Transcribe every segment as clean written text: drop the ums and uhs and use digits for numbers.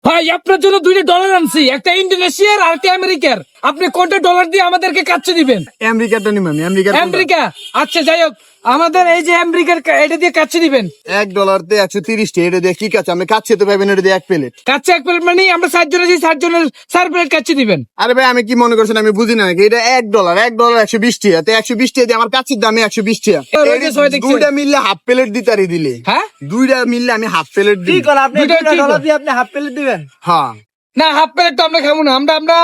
ভাই আপনার জন্য দুইটা ডলার আনছি, একটা ইন্দোনেশিয়ার আর একটা আমেরিকার। আপনি কোনটা ডলার দিয়ে আমাদেরকে কাচ্চে দিবেন? আমেরিকাটা নিম আমি, আমেরিকা। আচ্ছা যাই হোক, আমাদের এই যে আমেরিকার এটা দিয়ে কাচ্চে দিবেন। $1 দিয়ে 130 এটা দিয়ে কি কাছে? আমি কাছে তো পাবেন এটা দিয়ে 1 প্লেট। কাচ্চে 1 প্লেট মানে আমরা 7 জন আছি, 7 জনের 4 প্লেট কাচ্চে দিবেন। আরে ভাই আমি কি মনে করছেন আমি বুঝি না নাকি? এটা $1 120 টাকা, তো 120 টাকা দিয়ে আমার কাছের দামে 120 টাকা। দুইটা মিললে হাফ প্লেট দিতারি দিলে। হ্যাঁ দুইটা মিললে আমি হাফ প্লেট দিই। আপনি $2 দিয়ে আপনি হাফ প্লেট দিবেন? হ্যাঁ না, হাফ প্লেট তো আমরা খাবো না, আমরা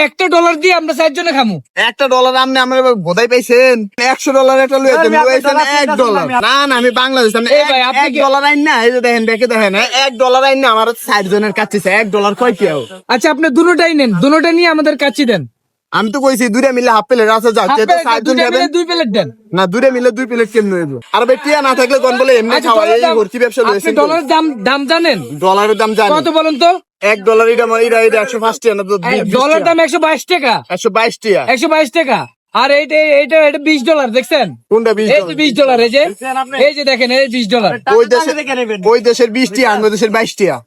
একটা ডলার দিয়ে আমরা 4 জনে খাবো। $1 আপনি আমার বোধাই পাইছেন? $100 একটা লুয়ে আমি আপনার লুয়েছেন dollar দিয়ে $1। কাছে না না আমি বাংলাদেশ এই ভাই, আপনি কি- $1 আইন না, এই যে দেখেন দেখে দেখেন $1 আইন না আমার 4 জনের কাছে $1 কয় কি? আচ্ছা আপনি দুটোটাই নেন, দুটোটা নিয়ে আমাদের কাচ্চি দেন। আমি তো কইছি দুইটা মিলে হাফ প্লেট আছে, যাও হাফ যেহেতু প্লেট 4 জন দুইটা খাবেন। মিলে 2 প্লেট দেন। না দুইটা মিলে 2 প্লেট কেমন হইব? আর ভাই টিয়া না থাকলে কোন বলে এমনি আচ্ছা, খাওয়া, এই ডলারের ভর্তি ব্যবসা আপনি লইছেন। ডলারের দাম জানেন? ডলারের দাম জানি কত বলেন তো? $1 এটা আমার এটা 105 টাকা না তো ডলার দাম 122 টাকা। 122 টাকা। 122 টাকা। আর এটা $20 দেখছেন? কোনটা এই যে $20? $20, এই যে দেখেন, এই $20। ওই দেশে ওই দেশের 20 টাকা, আমাদের দেশের 22 টাকা।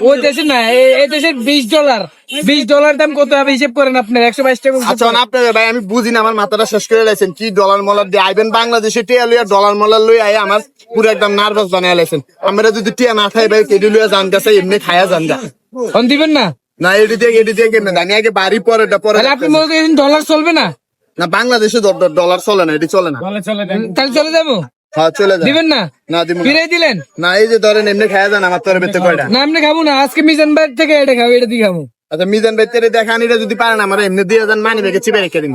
ওই দেশের না, এই দেশের $20। $20 দাম কত হবে হিসেব করেন আপনার। 122 টাকা। আচ্ছা আপনার ভাই আমি বুঝি না, আমার মাথাটা শেষ করে লাইছেন। কি ডলার মলার দিয়ে আইবেন বাংলাদেশে টিয়া লইয়া, ডলার মলার লইয়া আই আমার পুরো একদম নার্ভাস বানায় লাইছেন। আমরা যদি টিয়া না খাই ভাই কেডি লইয়া জান গেছে এমনি খায়া জান গা। ফোন দিবেন না? না এডি দিয়ে কেমনে জানি আগে বাড়ি পরেটা পরে। তাহলে আপনি মনে করেন ডলার চলবে না? না বাংলাদেশে ডলার চলে না, এটি চলে না। তাহলে চলে যাবো? হ্যাঁ চলে যান। দিবেন না? না দিব না। ফিরে দিলেন না এই যে ধরেন এমনি খায়া যান আমার তোর বেতে কয়টা। না? এমনি খাবো না, আজকে মিজান ভাই থেকে এটা খাবো, এটা দিয়ে খাবো। আচ্ছা মিজান ভাই তেরে দেখান, এটা যদি পারেন আমার এমনি দিয়ে যান, মানি ব্যাগে চিপে রেখে দিন।